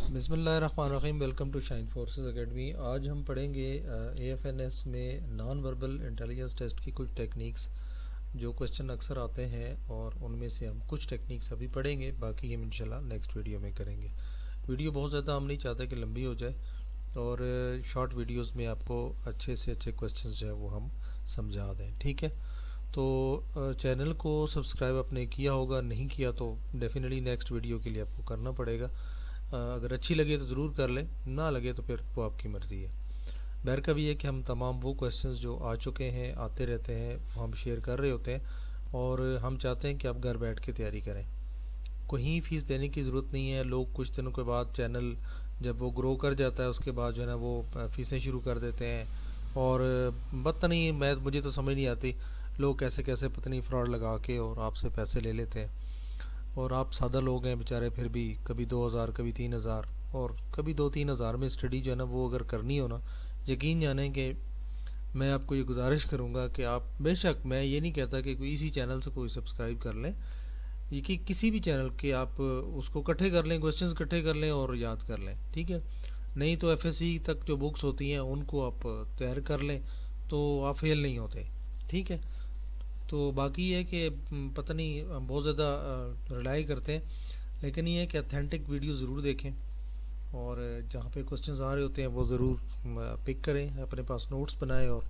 बिस्मिल्लाहिर्रहमानिर्रहीम। Welcome to Shine Forces Academy. आज हम पढ़ेंगे एएफएनएस में नॉन वर्बल इंटेलिजेंस टेस्ट की कुछ टेक्निक्स जो क्वेश्चन अक्सर आते हैं, और उनमें से हम कुछ टेक्निक्स अभी पढ़ेंगे, बाकी हम इंशाल्लाह नेक्स्ट वीडियो में करेंगे। वीडियो बहुत ज़्यादा हम नहीं चाहते कि लंबी हो जाए, और शॉर्ट वीडियोस में आपको अच्छे से अच्छे क्वेश्चन जो है वो हम समझा दें। ठीक है, तो चैनल को सब्सक्राइब आपने किया होगा, नहीं किया तो डेफिनेटली नेक्स्ट वीडियो के लिए आपको करना पड़ेगा। अगर अच्छी लगे तो ज़रूर कर लें, ना लगे तो फिर वो आपकी मर्ज़ी है। बहर का भी है कि हम तमाम वो क्वेश्चंस जो आ चुके हैं, आते रहते हैं, वो हम शेयर कर रहे होते हैं, और हम चाहते हैं कि आप घर बैठ के तैयारी करें। कोई फ़ीस देने की ज़रूरत नहीं है। लोग कुछ दिनों के बाद चैनल जब वो ग्रो कर जाता है उसके बाद जो है ना वो फ़ीसें शुरू कर देते हैं, और पता नहीं, मुझे तो समझ नहीं आती लोग कैसे कैसे पता नहीं फ्रॉड लगा के और आपसे पैसे ले लेते हैं। और आप सादा लोग हैं बेचारे, फिर भी कभी 2000 कभी 3000 और कभी 2-3 हज़ार में स्टडी जो है ना वो अगर करनी हो ना, यकीन जाने कि मैं आपको ये गुजारिश करूँगा कि आप बेशक, मैं ये नहीं कहता कि कोई इसी चैनल से कोई सब्सक्राइब कर लें, ये कि किसी भी चैनल के आप उसको इकट्ठे कर लें, क्वेश्चंस इकट्ठे कर लें और याद कर लें। ठीक है, नहीं तो एफएससी तक जो बुक्स होती हैं उनको आप तैयार कर लें तो आप फेल नहीं होते। ठीक है, तो बाकी ये है कि पता नहीं हम बहुत ज़्यादा रिलाई करते हैं, लेकिन ये है कि अथेंटिक वीडियो ज़रूर देखें, और जहाँ पे क्वेश्चंस आ रहे होते हैं वो ज़रूर पिक करें, अपने पास नोट्स बनाएं और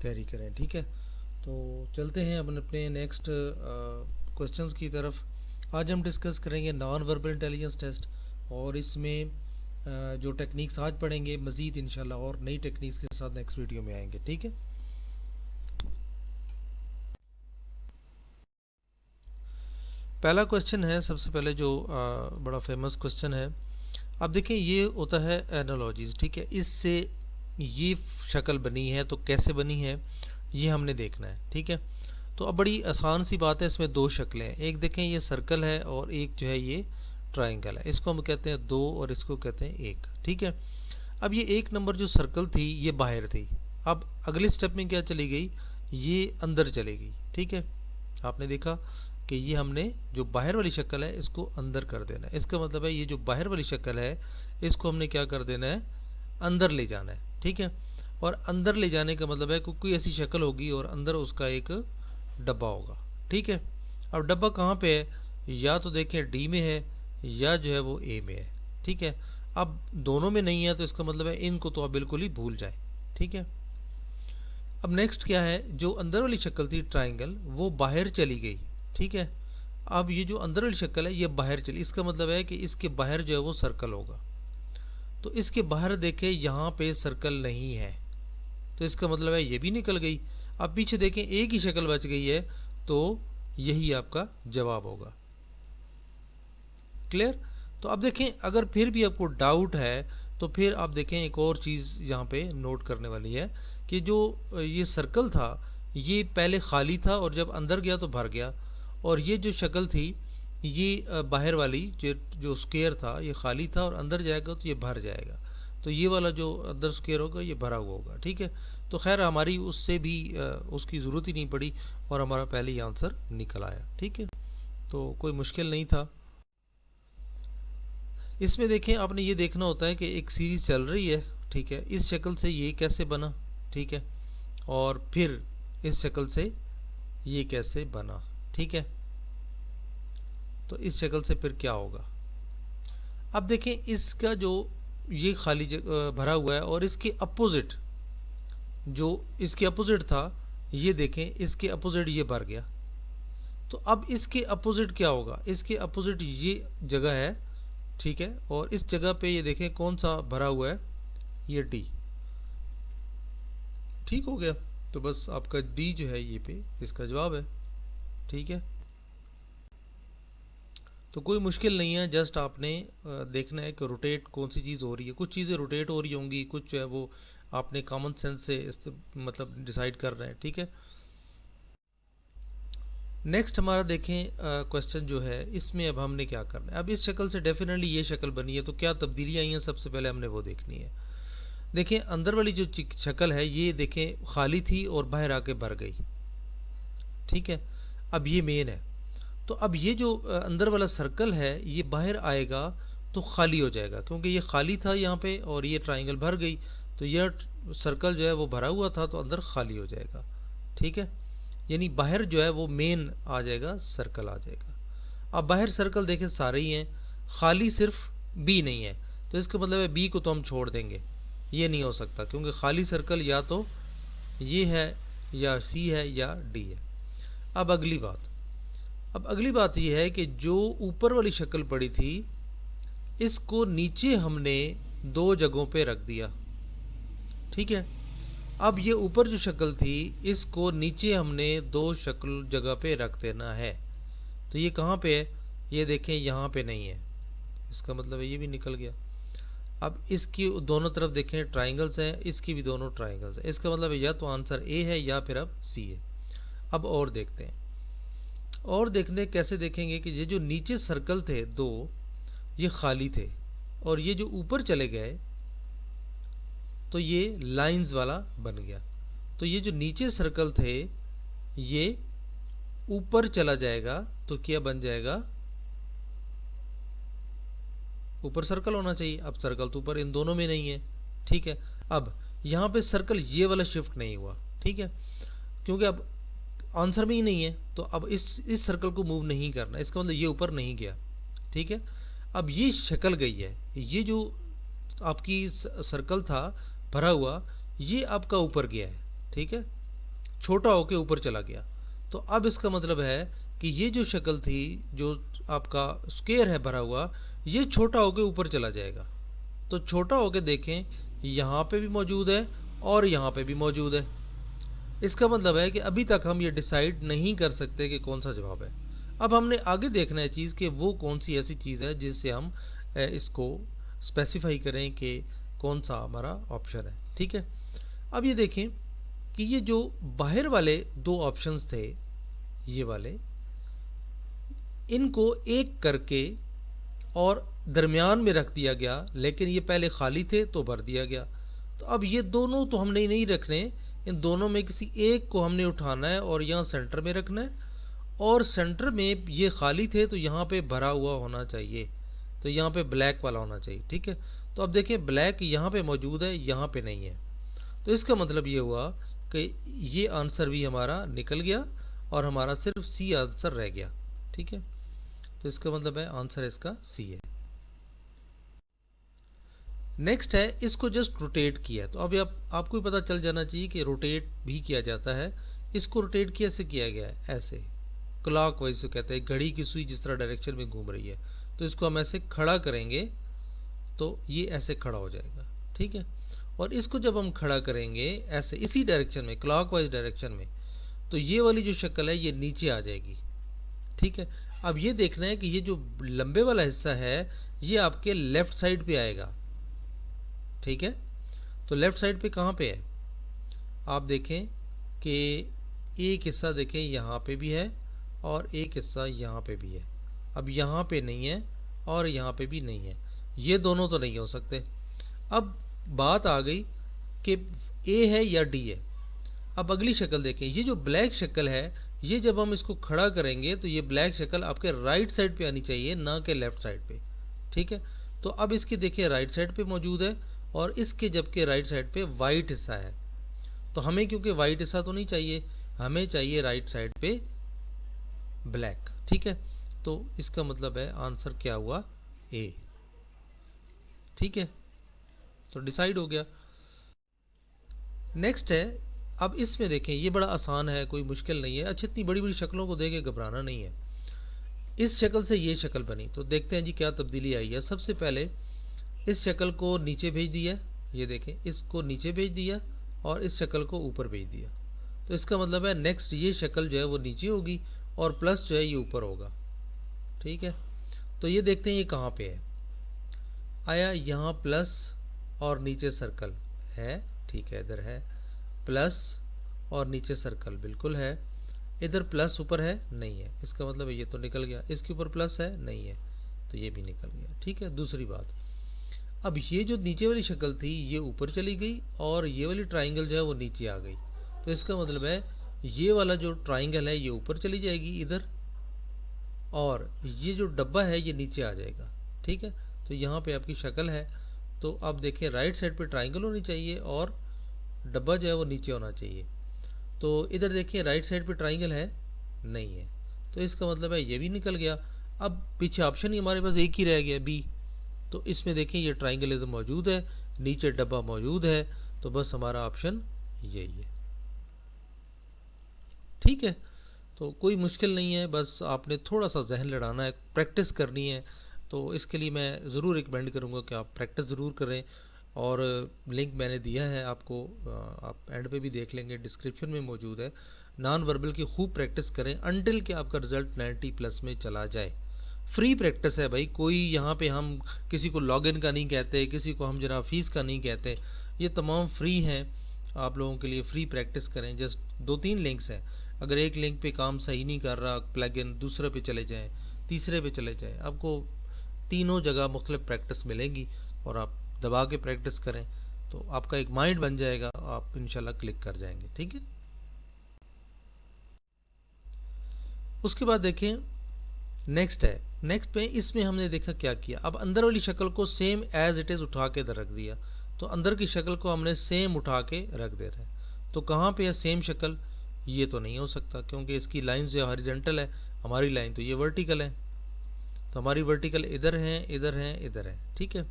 तैयारी करें। ठीक है, तो चलते हैं अपन अपने नेक्स्ट क्वेश्चंस की तरफ। आज हम डिस्कस करेंगे नॉन वर्बल इंटेलिजेंस टेस्ट, और इसमें जो टेक्निक्स आज पढ़ेंगे मज़ीद इंशाल्लाह और नई टेक्निक्स के साथ नेक्स्ट वीडियो में आएंगे। ठीक है, पहला क्वेश्चन है, सबसे पहले जो बड़ा फेमस क्वेश्चन है। अब देखें, ये होता है एनालॉजीज। ठीक है, इससे ये शक्ल बनी है तो कैसे बनी है ये हमने देखना है। ठीक है, तो अब बड़ी आसान सी बात है, इसमें दो शक्लें हैं। एक देखें ये सर्कल है और एक जो है ये ट्राइंगल है। इसको हम कहते हैं दो और इसको कहते हैं एक। ठीक है, अब ये एक नंबर जो सर्कल थी ये बाहर थी। अब अगले स्टेप में क्या चली गई, ये अंदर चली गई। ठीक है, आपने देखा कि ये हमने जो बाहर वाली शक्ल है इसको अंदर कर देना है। इसका मतलब है ये जो बाहर वाली शक्ल है इसको हमने क्या कर देना है, अंदर ले जाना है। ठीक है, और अंदर ले जाने का मतलब है कोई ऐसी शक्ल होगी और अंदर उसका एक डब्बा होगा। ठीक है, अब डब्बा कहाँ पे है, या तो देखें डी में है या जो है वो ए में है। ठीक है, अब दोनों में नहीं है तो इसका मतलब है इनको तो आप बिल्कुल ही भूल जाए। ठीक है, अब नेक्स्ट क्या है, जो अंदर वाली शक्ल थी ट्राइंगल वो बाहर चली गई। ठीक है, अब ये जो अंदर वाली शक्ल है ये बाहर चली, इसका मतलब है कि इसके बाहर जो है वो सर्कल होगा। तो इसके बाहर देखें यहाँ पे सर्कल नहीं है, तो इसका मतलब है ये भी निकल गई। अब पीछे देखें एक ही शक्ल बच गई है, तो यही आपका जवाब होगा। क्लियर? तो अब देखें, अगर फिर भी आपको डाउट है तो फिर आप देखें एक और चीज़ यहाँ पे नोट करने वाली है कि जो ये सर्कल था ये पहले खाली था और जब अंदर गया तो भर गया, और ये जो शक्ल थी ये बाहर वाली जो स्क्वायर था ये खाली था और अंदर जाएगा तो ये भर जाएगा। तो ये वाला जो अंदर स्क्वायर होगा ये भरा हुआ होगा। ठीक है, तो खैर हमारी उससे भी उसकी ज़रूरत ही नहीं पड़ी और हमारा पहले ही आंसर निकल आया। ठीक है, तो कोई मुश्किल नहीं था। इसमें देखें, आपने ये देखना होता है कि एक सीरीज चल रही है। ठीक है, इस शक्ल से ये कैसे बना। ठीक है, और फिर इस शक्ल से ये कैसे बना। ठीक है, तो इस शक्ल से फिर क्या होगा। अब देखें, इसका जो ये खाली भरा हुआ है और इसके अपोजिट जो इसके अपोजिट था, ये देखें इसके अपोजिट ये भर गया। तो अब इसके अपोजिट क्या होगा, इसके अपोजिट ये जगह है। ठीक है, और इस जगह पे ये देखें कौन सा भरा हुआ है, ये डी। ठीक हो गया, तो बस आपका डी जो है ये पे इसका जवाब है। ठीक है, तो कोई मुश्किल नहीं है, जस्ट आपने देखना है कि रोटेट कौन सी चीज़ हो रही है। कुछ चीज़ें रोटेट हो रही होंगी, कुछ जो है वो आपने कॉमन सेंस से मतलब डिसाइड कर रहे हैं। ठीक है, नेक्स्ट हमारा देखें क्वेश्चन जो है, इसमें अब हमने क्या करना है। अब इस शक्ल से डेफिनेटली ये शक्ल बनी है, तो क्या तब्दीलियाँ आई हैं सबसे पहले हमने वो देखनी है। देखें, अंदर वाली जो शक्ल है ये देखें खाली थी और बाहर आके भर गई। ठीक है, अब ये मेन है। तो अब ये जो अंदर वाला सर्कल है ये बाहर आएगा तो खाली हो जाएगा, क्योंकि ये खाली था यहाँ पे और ये ट्राइंगल भर गई, तो यह सर्कल जो है वो भरा हुआ था तो अंदर खाली हो जाएगा। ठीक है, यानी बाहर जो है वो मेन आ जाएगा, सर्कल आ जाएगा। अब बाहर सर्कल देखें सारे ही हैं, खाली सिर्फ बी नहीं है, तो इसका मतलब है बी को तो हम छोड़ देंगे, ये नहीं हो सकता, क्योंकि खाली सर्कल या तो ये है या सी है या डी है। अब अगली बात यह है कि जो ऊपर वाली शक्ल पड़ी थी इसको नीचे हमने दो जगहों पे रख दिया। ठीक है, अब ये ऊपर जो शक्ल थी इसको नीचे हमने दो शक्ल जगह पे रख देना है। तो ये कहाँ पे है, ये देखें यहाँ पे नहीं है, इसका मतलब है ये भी निकल गया। अब इसकी दोनों तरफ देखें ट्राइंगल्स हैं, इसकी भी दोनों ट्राइंगल्स हैं, इसका मतलब है या तो आंसर ए है या फिर अब सी है। अब और देखते हैं, और देखने कैसे देखेंगे कि ये जो नीचे सर्कल थे दो ये खाली थे, और ये जो ऊपर चले गए तो ये लाइंस वाला बन गया। तो ये जो नीचे सर्कल थे ये ऊपर चला जाएगा, तो क्या बन जाएगा, ऊपर सर्कल होना चाहिए। अब सर्कल तो ऊपर इन दोनों में नहीं है। ठीक है, अब यहाँ पे सर्कल ये वाला शिफ्ट नहीं हुआ। ठीक है, क्योंकि अब आंसर में ही नहीं है, तो अब इस सर्कल को मूव नहीं करना, इसका मतलब ये ऊपर नहीं गया। ठीक है, अब ये शक्ल गई है, ये जो आपकी सर्कल था भरा हुआ ये आपका ऊपर गया है। ठीक है, छोटा होके ऊपर चला गया, तो अब इसका मतलब है कि ये जो शक्ल थी जो आपका स्क्वायर है भरा हुआ ये छोटा होके ऊपर चला जाएगा। तो छोटा होके देखें यहाँ पे भी मौजूद है और यहाँ पे भी मौजूद है। इसका मतलब है कि अभी तक हम ये डिसाइड नहीं कर सकते कि कौन सा जवाब है। अब हमने आगे देखना है चीज़ कि वो कौन सी ऐसी चीज़ है जिससे हम इसको स्पेसिफाई करें कि कौन सा हमारा ऑप्शन है। ठीक है, अब ये देखें कि ये जो बाहर वाले दो ऑप्शंस थे ये वाले, इनको एक करके और दरमियान में रख दिया गया, लेकिन ये पहले खाली थे तो भर दिया गया। तो अब ये दोनों तो हमने नहीं रखने, इन दोनों में किसी एक को हमने उठाना है और यहाँ सेंटर में रखना है, और सेंटर में ये खाली थे तो यहाँ पे भरा हुआ होना चाहिए, तो यहाँ पे ब्लैक वाला होना चाहिए। ठीक है, तो अब देखें ब्लैक यहाँ पे मौजूद है यहाँ पे नहीं है, तो इसका मतलब ये हुआ कि ये आंसर भी हमारा निकल गया और हमारा सिर्फ सी आंसर रह गया। ठीक है, तो इसका मतलब है आंसर इसका सी है। नेक्स्ट है इसको जस्ट रोटेट किया, तो अभी आपको भी पता चल जाना चाहिए कि रोटेट भी किया जाता है। इसको रोटेट कैसे किया गया है, ऐसे क्लॉक वाइज से कहते हैं, घड़ी की सुई जिस तरह डायरेक्शन में घूम रही है, तो इसको हम ऐसे खड़ा करेंगे तो ये ऐसे खड़ा हो जाएगा। ठीक है, और इसको जब हम खड़ा करेंगे ऐसे इसी डायरेक्शन में क्लॉकवाइज डायरेक्शन में, तो ये वाली जो शक्ल है ये नीचे आ जाएगी। ठीक है, अब ये देखना है कि ये जो लंबे वाला हिस्सा है ये आपके लेफ्ट साइड पे आएगा। ठीक है, तो लेफ्ट साइड पे कहाँ पे है, आप देखें कि एक हिस्सा देखें यहाँ पे भी है और एक हिस्सा यहाँ पे भी है। अब यहाँ पे नहीं है और यहाँ पे भी नहीं है, ये दोनों तो नहीं हो सकते। अब बात आ गई कि ए है या डी है। अब अगली शक्ल देखें, ये जो ब्लैक शक्ल है ये जब हम इसको खड़ा करेंगे तो ये ब्लैक शक्ल आपके राइट साइड पे आनी चाहिए, ना कि लेफ्ट साइड पे। ठीक है, तो अब इसके देखिए राइट साइड पे मौजूद है और इसके जबकि राइट साइड पे वाइट हिस्सा है, तो हमें क्योंकि वाइट हिस्सा तो नहीं चाहिए, हमें चाहिए राइट साइड पे ब्लैक। ठीक है, तो इसका मतलब है आंसर क्या हुआ, ए। ठीक है, तो डिसाइड हो गया। नेक्स्ट है, अब इसमें देखें ये बड़ा आसान है, कोई मुश्किल नहीं है। अच्छा, इतनी बड़ी बड़ी शक्लों को देख के घबराना नहीं है। इस शक्ल से ये शक्ल बनी, तो देखते हैं जी क्या तब्दीली आई है। सबसे पहले इस शक्ल को नीचे भेज दिया, ये देखें इसको नीचे भेज दिया और इस शक्ल को ऊपर भेज दिया, तो इसका मतलब है नेक्स्ट ये शक्ल जो है वो नीचे होगी और प्लस जो है ये ऊपर होगा। ठीक है, तो ये देखते हैं ये कहाँ पे है, आया यहाँ प्लस और नीचे सर्कल है। ठीक है, इधर है प्लस और नीचे सर्कल बिल्कुल है, इधर प्लस ऊपर है नहीं है, इसका मतलब है ये तो निकल गया। इसके ऊपर प्लस है नहीं है, तो ये भी निकल गया। ठीक है, दूसरी बात, अब ये जो नीचे वाली शक्ल थी ये ऊपर चली गई और ये वाली ट्राइंगल जो है वो नीचे आ गई, तो इसका मतलब है ये वाला जो ट्राइंगल है ये ऊपर चली जाएगी इधर, और ये जो डब्बा है ये नीचे आ जाएगा। ठीक है, तो यहाँ पे आपकी शक्ल है, तो आप देखें राइट साइड पे ट्राइंगल होनी चाहिए और डब्बा जो है वो नीचे होना चाहिए। तो इधर देखिए राइट साइड पे ट्राइंगल है, नहीं है, तो इसका मतलब है ये भी निकल गया। अब पीछे ऑप्शन ही हमारे पास एक ही रह गया बी, तो इसमें देखें ये ट्राइंगल इधर मौजूद है, नीचे डब्बा मौजूद है, तो बस हमारा ऑप्शन यही है। ठीक है, तो कोई मुश्किल नहीं है, बस आपने थोड़ा सा जहन लड़ाना है, प्रैक्टिस करनी है। तो इसके लिए मैं ज़रूर रिकमेंड करूँगा कि आप प्रैक्टिस ज़रूर करें। और लिंक मैंने दिया है आपको, आप एंड पे भी देख लेंगे, डिस्क्रिप्शन में मौजूद है। नॉन वर्बल की खूब प्रैक्टिस करें अनटिल कि आपका रिज़ल्ट 90 प्लस में चला जाए। फ्री प्रैक्टिस है भाई, कोई यहाँ पे हम किसी को लॉगिन का नहीं कहते, किसी को हम जनाब फीस का नहीं कहते, ये तमाम फ्री हैं आप लोगों के लिए। फ्री प्रैक्टिस करें, जस्ट 2-3 लिंक्स हैं, अगर एक लिंक पे काम सही नहीं कर रहा प्लगइन, दूसरे पे चले जाएं, तीसरे पे चले जाएं, आपको तीनों जगह मुख्तलिफ प्रैक्टिस मिलेंगी और आप दबा के प्रैक्टिस करें तो आपका एक माइंड बन जाएगा, आप इंशाल्लाह क्लिक कर जाएंगे। ठीक है, उसके बाद देखें नेक्स्ट है। नेक्स्ट पे इसमें हमने देखा क्या किया, अब अंदर वाली शक्ल को सेम एज इट इज़ उठा के रख दिया, तो अंदर की शक्ल को हमने सेम उठा के रख दे रहे हैं। तो कहाँ पे है सेम शक्ल, ये तो नहीं हो सकता क्योंकि इसकी लाइन जो हॉरिजॉन्टल है, हमारी लाइन तो ये वर्टिकल है, तो हमारी वर्टिकल इधर है, इधर है, इधर है। ठीक है,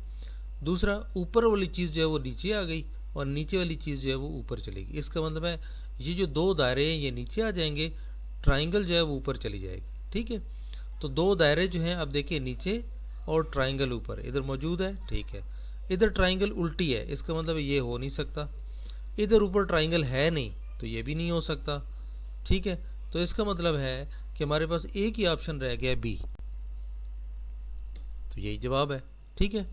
दूसरा ऊपर वाली चीज़ जो है वो नीचे आ गई और नीचे वाली चीज़ जो है वो ऊपर चलेगी। इसका मतलब है ये जो दो दायरे हैं ये नीचे आ जाएंगे, ट्राइंगल जो है वो ऊपर चली जाएगी। ठीक है, तो दो दायरे जो हैं अब देखिए नीचे और ट्राइंगल ऊपर इधर मौजूद है। ठीक है, इधर ट्राइंगल उल्टी है, इसका मतलब ये हो नहीं सकता। इधर ऊपर ट्राइंगल है नहीं, तो ये भी नहीं हो सकता। ठीक है, तो इसका मतलब है कि हमारे पास एक ही ऑप्शन रह गया बी, तो यही जवाब है। ठीक है,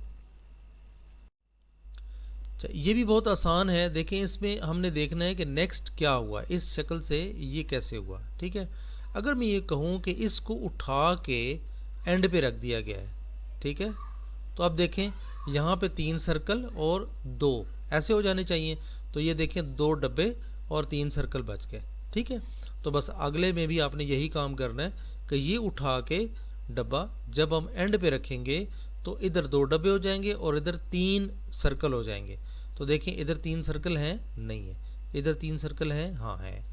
ये भी बहुत आसान है। देखें इसमें हमने देखना है कि नेक्स्ट क्या हुआ, इस शक्ल से ये कैसे हुआ। ठीक है, अगर मैं ये कहूँ कि इसको उठा के एंड पे रख दिया गया है, ठीक है, तो अब देखें यहाँ पे 3 सर्कल और 2 ऐसे हो जाने चाहिए, तो ये देखें 2 डब्बे और 3 सर्कल बच गए। ठीक है, तो बस अगले में भी आपने यही काम करना है कि ये उठा के डब्बा जब हम एंड पे रखेंगे तो इधर 2 डब्बे हो जाएंगे और इधर 3 सर्कल हो जाएंगे। तो देखें इधर 3 सर्कल हैं, नहीं है, इधर 3 सर्कल हैं, हाँ है,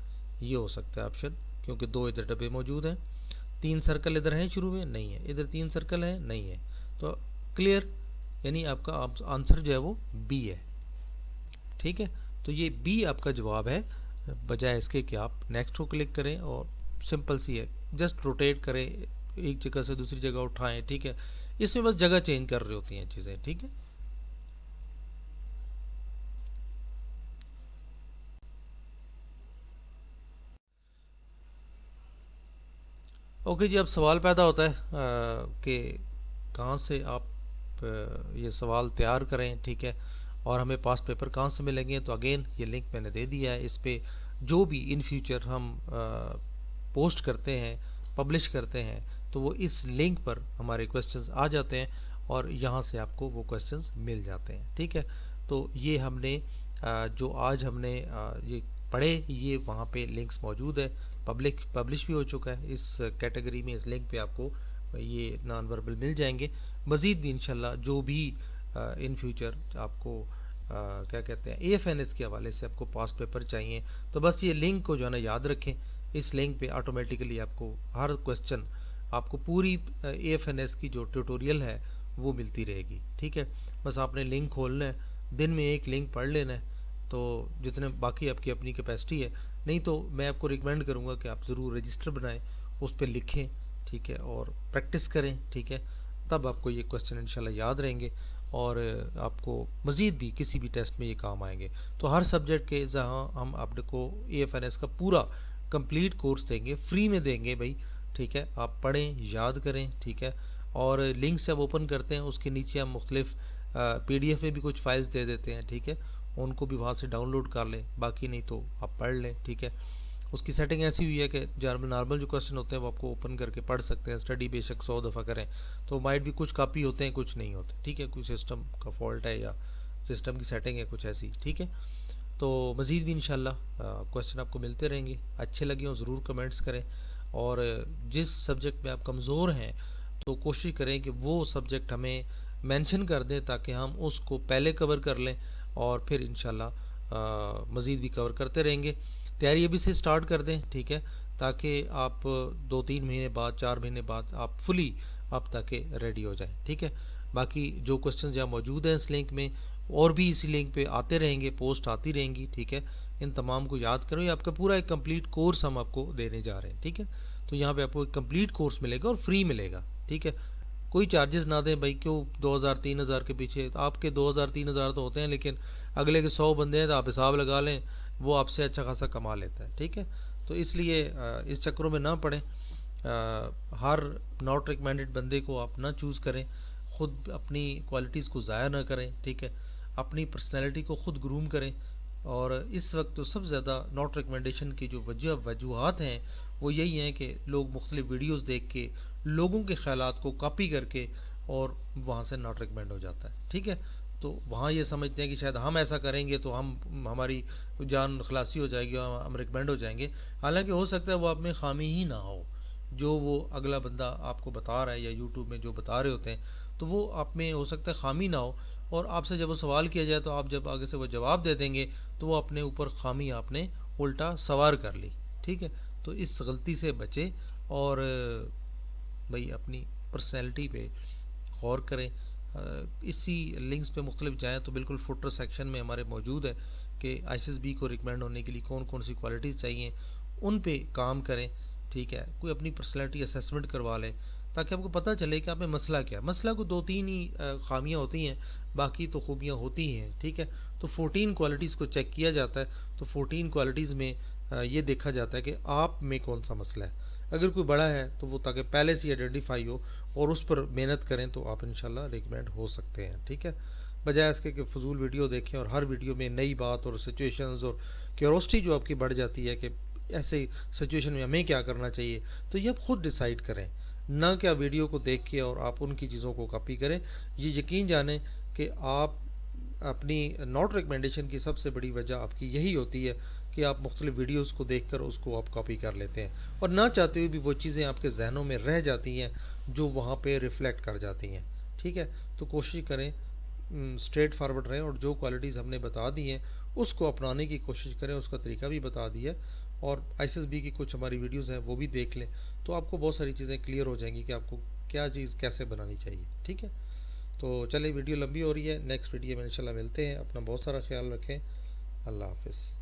ये हो सकता है ऑप्शन, क्योंकि 2 इधर डब्बे मौजूद हैं। 3 सर्कल इधर हैं शुरू में, नहीं है, इधर 3 सर्कल हैं, नहीं है, तो क्लियर, यानी आपका आंसर जो है वो बी है। ठीक है, तो ये बी आपका जवाब है, बजाय इसके कि आप नेक्स्ट को क्लिक करें। और सिंपल सी है, जस्ट रोटेट करें, एक जगह से दूसरी जगह उठाएं। ठीक है, इसमें बस जगह चेंज कर रही होती हैं चीज़ें। ठीक है, ओके जी, अब सवाल पैदा होता है कि कहाँ से आप ये सवाल तैयार करें। ठीक है, और हमें पास्ट पेपर कहाँ से मिलेंगे, तो अगेन ये लिंक मैंने दे दिया है, इस पे जो भी इन फ्यूचर हम पोस्ट करते हैं, पब्लिश करते हैं, तो वो इस लिंक पर हमारे क्वेश्चंस आ जाते हैं और यहाँ से आपको वो क्वेश्चंस मिल जाते हैं। ठीक है, तो ये हमने जो आज हमने ये पढ़े, ये वहाँ पे लिंक्स मौजूद है, पब्लिश भी हो चुका है इस कैटेगरी में, इस लिंक पे आपको ये नॉन वर्बल मिल जाएंगे। मज़ीद भी इंशाल्लाह जो भी इन फ्यूचर आपको क्या कहते हैं AFNS के हवाले से आपको पास्ट पेपर चाहिए, तो बस ये लिंक को जो है ना याद रखें, इस लिंक पे ऑटोमेटिकली आपको हर क्वेश्चन, आपको पूरी AFNS की जो ट्यूटोरियल है वो मिलती रहेगी। ठीक है, बस आपने लिंक खोलना है, दिन में एक लिंक पढ़ लेना है, तो जितने बाकी आपकी अपनी कैपेसिटी है। नहीं तो मैं आपको रिकमेंड करूँगा कि आप ज़रूर रजिस्टर बनाएं, उस पर लिखें, ठीक है, और प्रैक्टिस करें। ठीक है, तब आपको ये क्वेश्चन इंशाल्लाह याद रहेंगे और आपको मज़ीद भी किसी भी टेस्ट में ये काम आएंगे। तो हर सब्जेक्ट के जहाँ हम आपको AFNS का पूरा कंप्लीट कोर्स देंगे, फ्री में देंगे भाई। ठीक है, आप पढ़ें, याद करें। ठीक है, और लिंक से आप ओपन करते हैं, उसके नीचे हम मुख्तलिफ PDF में भी कुछ फाइल्स दे देते हैं। ठीक है, उनको भी वहाँ से डाउनलोड कर लें, बाकी नहीं तो आप पढ़ लें। ठीक है, उसकी सेटिंग ऐसी हुई है कि नॉर्मल जो क्वेश्चन होते हैं वो आपको ओपन करके पढ़ सकते हैं, स्टडी बेशक 100 दफ़ा करें तो माइट भी कुछ कॉपी होते हैं, कुछ नहीं होते। ठीक है, कुछ सिस्टम का फॉल्ट है या सिस्टम की सेटिंग है कुछ ऐसी। ठीक है, तो मज़ीद भी इंशाल्लाह क्वेश्चन आपको मिलते रहेंगे। अच्छे लगे हो ज़रूर कमेंट्स करें, और जिस सब्जेक्ट में आप कमज़ोर हैं तो कोशिश करें कि वो सब्जेक्ट हमें मेंशन कर दें ताकि हम उसको पहले कवर कर लें और फिर इंशाल्लाह मज़ीद भी कवर करते रहेंगे। तैयारी अभी से स्टार्ट कर दें, ठीक है, ताकि आप 2-3 महीने बाद 4 महीने बाद आप फुली अब तक के रेडी हो जाएं, ठीक है। बाकी जो क्वेश्चन जहाँ मौजूद हैं इस लिंक में और भी इसी लिंक पे आते रहेंगे, पोस्ट आती रहेंगी, ठीक है। इन तमाम को याद करो, ये आपका पूरा एक कंप्लीट कोर्स हम आपको देने जा रहे हैं, ठीक है। तो यहाँ पे आपको एक कंप्लीट कोर्स मिलेगा और फ्री मिलेगा, ठीक है। कोई चार्जेस ना दें भाई, क्यों 2000-3000 के पीछे। आपके 2000-3000 तो होते हैं, लेकिन अगले के 100 बंदे हैं तो आप हिसाब लगा लें, वो आपसे अच्छा खासा कमा लेता है, ठीक है। तो इसलिए इस चक्करों में ना पड़ें। हर नॉट रिकमेंडेड बंदे को आप ना चूज़ करें, ख़ुद अपनी क्वालिटीज़ को ज़ाया ना करें, ठीक है। अपनी पर्सनैलिटी को ख़ुद ग्रूम करें। और इस वक्त तो सबसे ज़्यादा नॉट रिकमेंडेशन की जो वजूहत हैं वो यही हैं कि लोग मुख्तलिफ वीडियोस देख के लोगों के ख्यालात को कॉपी करके और वहाँ से नॉट रिकमेंड हो जाता है, ठीक है। तो वहाँ ये समझते हैं कि शायद हम ऐसा करेंगे तो हमारी जान खलासी हो जाएगी और हम रिकमेंड हो जाएंगे। हालांकि हो सकता है वो आप में खामी ही ना हो, जो वो अगला बंदा आपको बता रहा है या यूट्यूब में जो बता रहे होते हैं, तो वो आप में हो सकता है खामी ना हो, और आपसे जब वो सवाल किया जाए तो आप जब आगे से वो जवाब दे देंगे तो वो अपने ऊपर खामी आपने उल्टा सवार कर ली, ठीक है। तो इस गलती से बचे और भाई अपनी पर्सनैलिटी पे गौर करें। इसी लिंक्स पे मुख्तलिफ जाएँ तो बिल्कुल फुटर सेक्शन में हमारे मौजूद है कि ISSB को रिकमेंड होने के लिए कौन कौन सी क्वालिटीज़ चाहिए, उन पे काम करें, ठीक है। कोई अपनी पर्सनैलिटी असेसमेंट करवा लें ताकि आपको पता चले कि आप में मसला क्या है। मसला को 2-3 ही खामियाँ होती हैं, बाकी तो खूबियाँ होती ही हैं, ठीक है। तो 14 क्वालिटीज़ को चेक किया जाता है। तो 14 क्वालिटीज़ में ये देखा जाता है कि आप में कौन सा मसला है। अगर कोई बड़ा है तो वो ताकि पहले से आइडेंटिफाई हो और उस पर मेहनत करें तो आप इंशाल्लाह रिकमेंड हो सकते हैं, ठीक है। बजाय इसके कि फजूल वीडियो देखें और हर वीडियो में नई बात और सिचुएशंस और क्यूरोसिटी जो आपकी बढ़ जाती है कि ऐसे सिचुएशन में हमें क्या करना चाहिए, तो ये आप खुद डिसाइड करें, ना क्या वीडियो को देख के और आप उनकी चीज़ों को कॉपी करें। ये यकीन जानें कि आप अपनी नॉट रिकमेंडेशन की सबसे बड़ी वजह आपकी यही होती है कि आप मुख्तलिफ वीडियोस को देखकर उसको आप कॉपी कर लेते हैं और ना चाहते हुए भी वो चीज़ें आपके जहनों में रह जाती हैं जो वहाँ पे रिफ़्लेक्ट कर जाती हैं, ठीक है। तो कोशिश करें स्ट्रेट फारवर्ड रहें और जो क्वालिटीज़ हमने बता दी हैं उसको अपनाने की कोशिश करें, उसका तरीका भी बता दिया। और ISSB की कुछ हमारी वीडियोज़ हैं वो भी देख लें, तो आपको बहुत सारी चीज़ें क्लियर हो जाएंगी कि आपको क्या चीज़ कैसे बनानी चाहिए, ठीक है। तो चलिए वीडियो लंबी हो रही है, नेक्स्ट वीडियो में इंशाल्लाह मिलते हैं। अपना बहुत सारा ख्याल रखें। अल्लाह हाफ़िज़।